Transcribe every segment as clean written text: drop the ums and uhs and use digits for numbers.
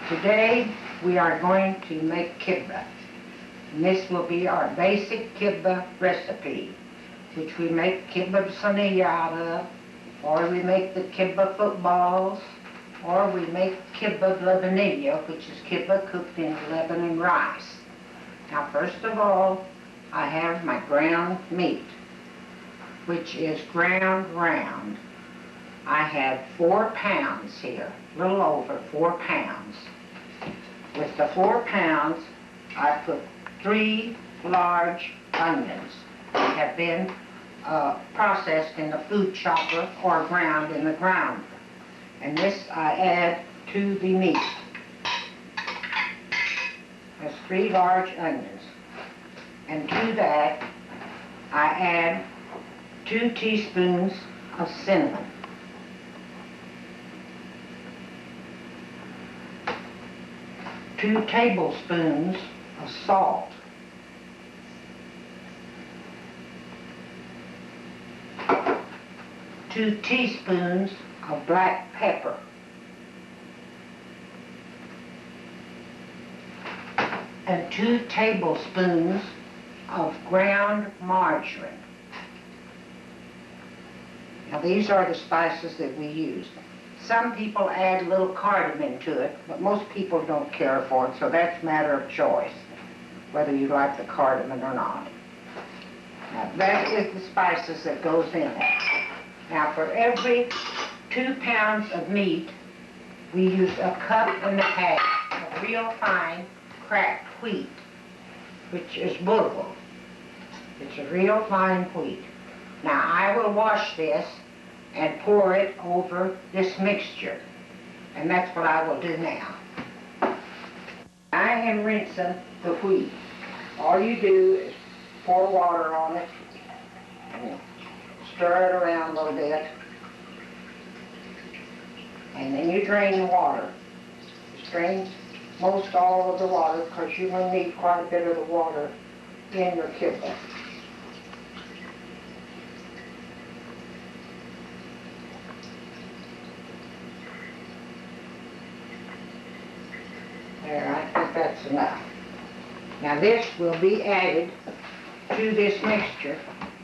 Today we are going to make kibbeh. And this will be our basic kibbeh recipe, which we make kibbeh saniyah out of, or we make the kibbeh footballs, or we make kibbeh Lebanese, which is kibbeh cooked in Lebanon rice. Now first of all, I have my ground meat, which is ground round. I have 4 pounds here, a little over 4 pounds. With the 4 pounds, I put 3 large onions that have been processed in the food chopper or ground in the grinder. And this I add to the meat. That's 3 large onions. And to that, I add 2 teaspoons of cinnamon. 2 tablespoons of salt. 2 teaspoons of black pepper. And 2 tablespoons of ground margarine. Now these are the spices that we use. Some people add a little cardamom to it, but most people don't care for it, so that's a matter of choice, whether you like the cardamom or not. Now that is the spices that goes in it. Now for every 2 pounds of meat, we use 1.5 cups of real fine cracked wheat, which is bulgur. It's a real fine wheat. Now I will wash this and pour it over this mixture. And that's what I will do now. I am rinsing the wheat. All you do is pour water on it and stir it around a little bit. And then you drain the water. You drain most all of the water because you're going to need quite a bit of the water in your kibbeh. There, I think that's enough. Now this will be added to this mixture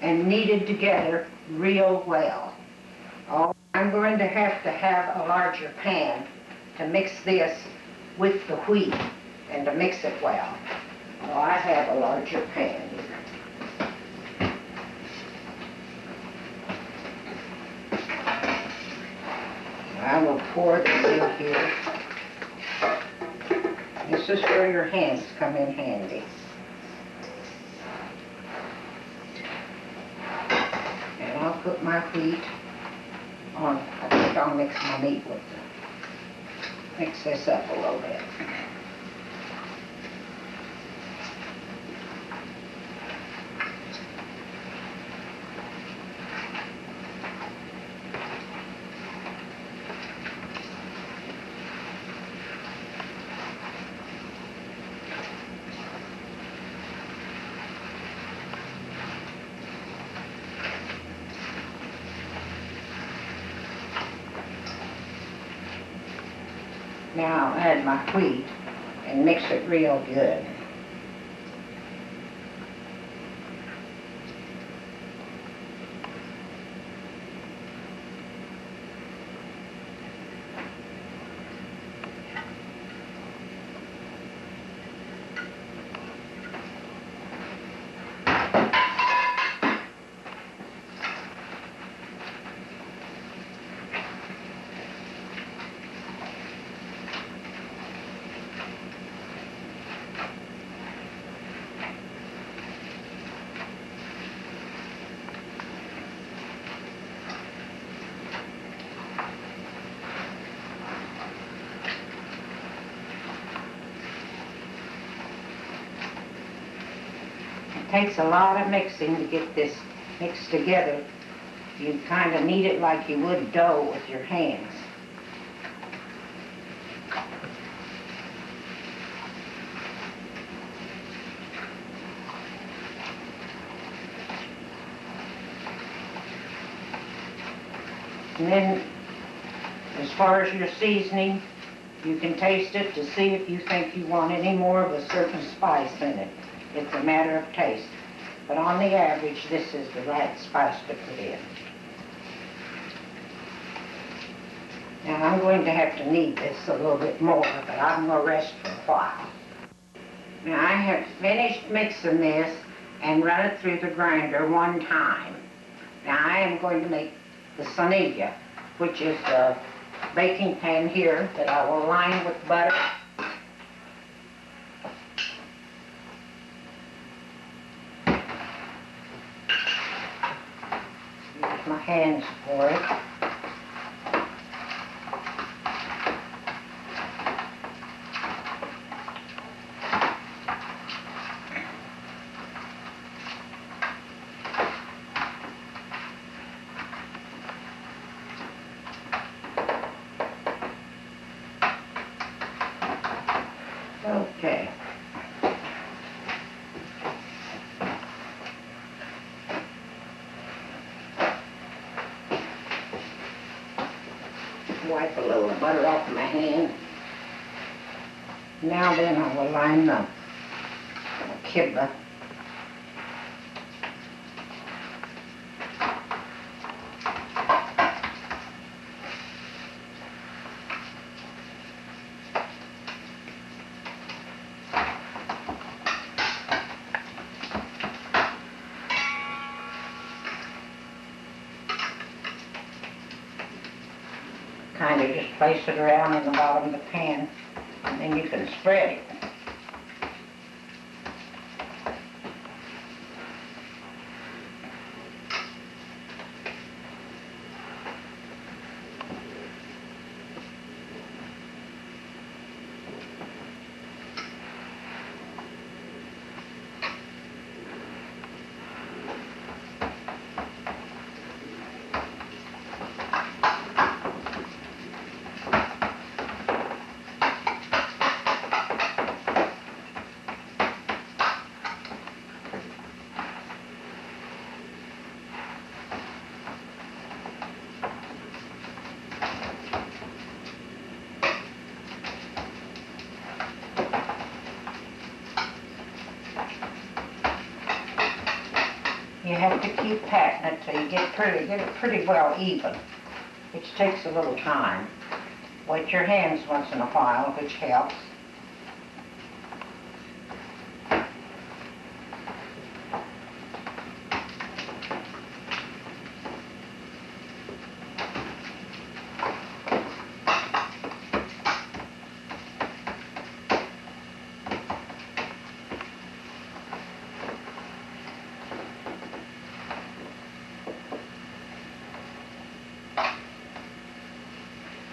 and kneaded together real well. I'm going to have a larger pan to mix this with the wheat and to mix it well. So I have a larger pan here. I will pour this in here. This is where your hands come in handy. And I'll put my wheat on. I think I'll mix my meat with it. Mix this up a little bit. Now I'll add my wheat and mix it real good. It takes a lot of mixing to get this mixed together. You kind of knead it like you would dough with your hands. And then, as far as your seasoning, You can taste it to see if you think you want any more of a certain spice in it. It's a matter of taste. But on the average, this is the right spice to put in. Now I'm going to have to knead this a little bit more, but I'm going to rest for a while. Now I have finished mixing this and run it through the grinder one time. Now I am going to make the sonilla, which is the baking pan here that I will line with butter. Use my hands for it. Okay. Wipe a little butter off my hand. Now then I will line the Kibbe. Kind of just place it around in the bottom of the pan, and then you can spread it. You have to keep patting it till you get it pretty well even, which takes a little time. Wet your hands once in a while, which helps.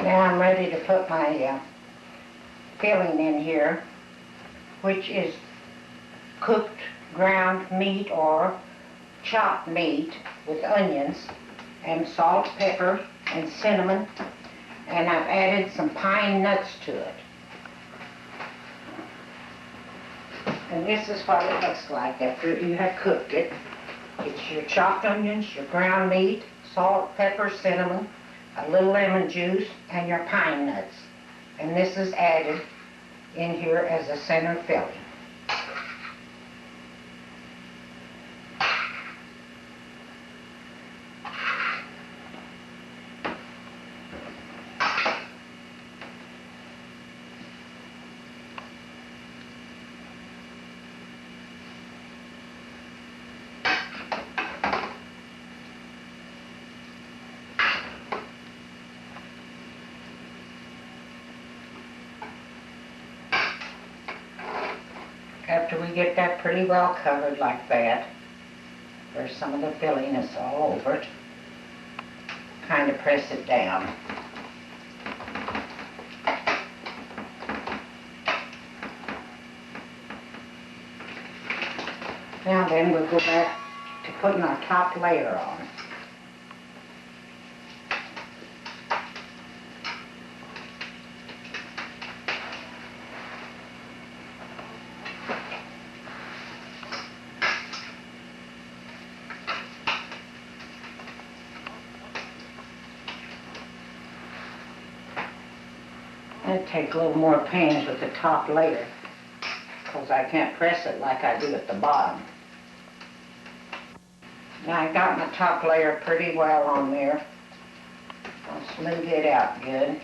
Now I'm ready to put my filling in here, which is cooked ground meat or chopped meat with onions and salt, pepper, and cinnamon, and I've added some pine nuts to it. And this is what it looks like after you have cooked it. It's your chopped onions, your ground meat, salt, pepper, cinnamon, a little lemon juice, and your pine nuts. And this is added in here as a center filling. After we get that pretty well covered like that, there's some of the filling that's all over it. Kind of press it down. Now then we'll go back to putting our top layer on. I'd take a little more pains with the top layer because I can't press it like I do at the bottom. Now I got my top layer pretty well on there. I'll smooth it out good.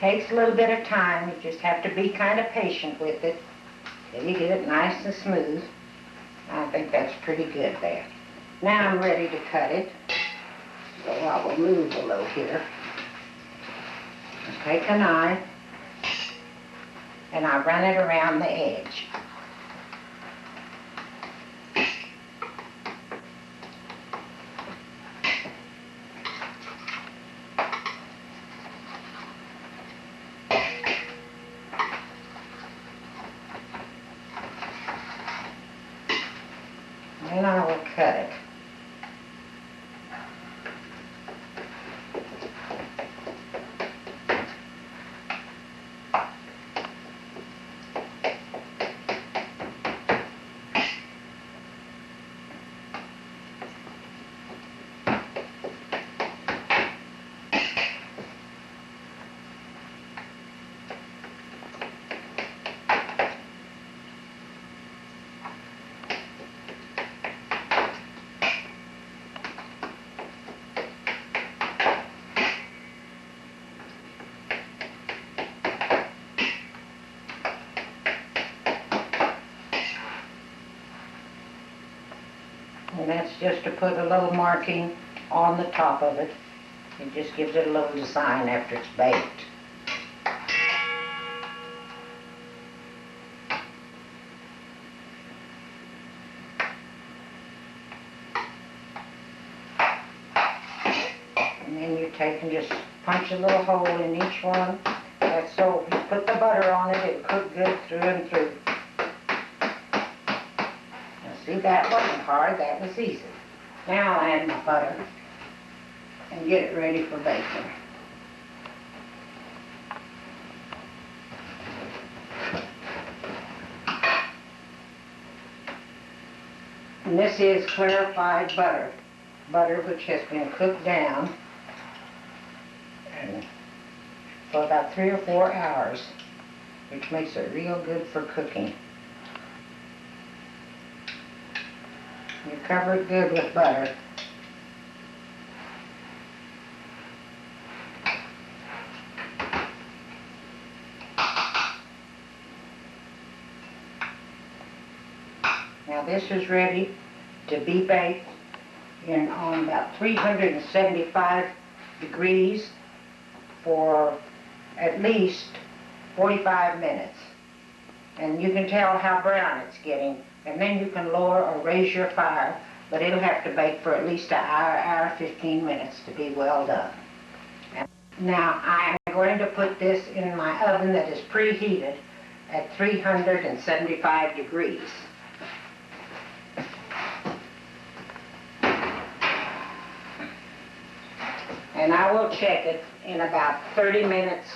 Takes a little bit of time. You just have to be kind of patient with it till you get it nice and smooth. I think that's pretty good there. Now I'm ready to cut it. So I will move a little here. Take a knife and I run it around the edge. And I will cut it. And that's just to put a little marking on the top of it. It just gives it a little design after it's baked. And then you take and just punch a little hole in each one. That's so if you put the butter on it, it'll cook good through and through. See, that wasn't hard, that was easy. Now I'll add my butter and get it ready for baking. And this is clarified butter. Butter which has been cooked down and for about 3 or 4 hours, which makes it real good for cooking. You cover it good with butter. Now this is ready to be baked on about 375 degrees for at least 45 minutes. And you can tell how brown it's getting. And then you can lower or raise your fire, but it'll have to bake for at least an hour, 15 minutes to be well done. And now I'm going to put this in my oven that is preheated at 375 degrees. And I will check it in about 30 minutes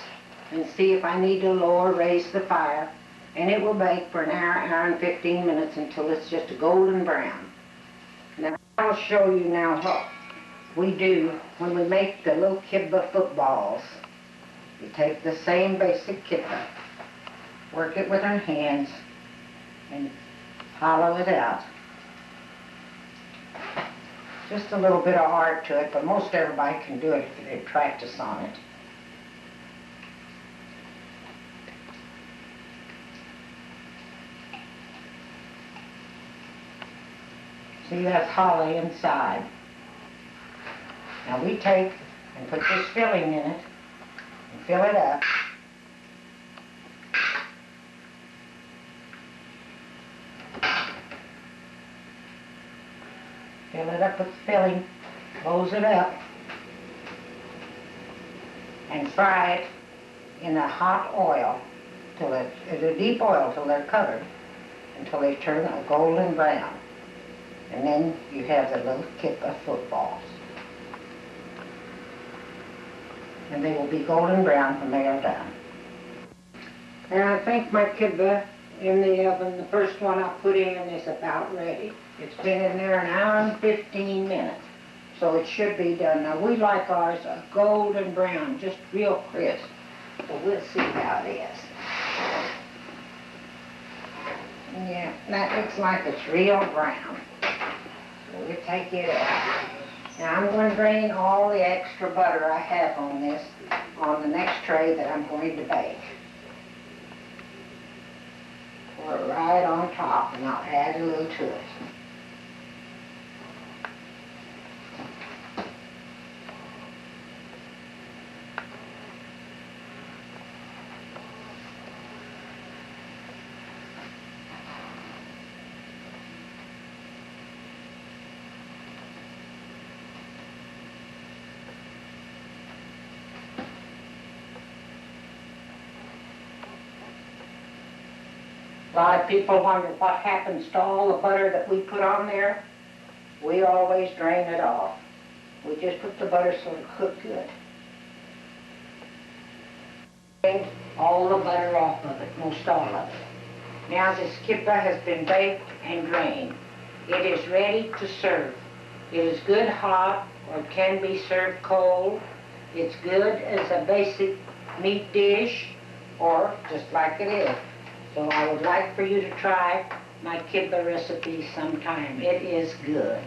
and see if I need to lower or raise the fire. And it will bake for an hour and 15 minutes until it's just a golden brown. Now I'll show you now what we do when we make the little Kibbe footballs. We take the same basic Kibbe, work it with our hands, and hollow it out. Just a little bit of art to it, but most everybody can do it if they practice on it. See, that's hollow inside. Now we take and put this filling in it and fill it up. Fill it up with filling, close it up, and fry it in a hot oil, in a deep oil till they're covered, until they turn a golden brown. And then you have the little Kibbe footballs. And they will be golden brown when they are done. And I think my Kibbe in the oven, the first one I put in, is about ready. It's been in there 1 hour and 15 minutes, so it should be done. Now we like ours a golden brown, just real crisp. So we'll see how it is. Yeah, that looks like it's real brown. So we'll take it out. Now I'm going to drain all the extra butter I have on this on the next tray that I'm going to bake. Pour it right on top, and I'll add a little to it. A lot of people wonder what happens to all the butter that we put on there. We always drain it off. We just put the butter so it'll cook good. Drain all the butter off of it, most all of it. Now this Kibbe has been baked and drained. It is ready to serve. It is good hot, or it can be served cold. It's good as a basic meat dish, or just like it is. So I would like for you to try my Kibbe recipe sometime. It is good.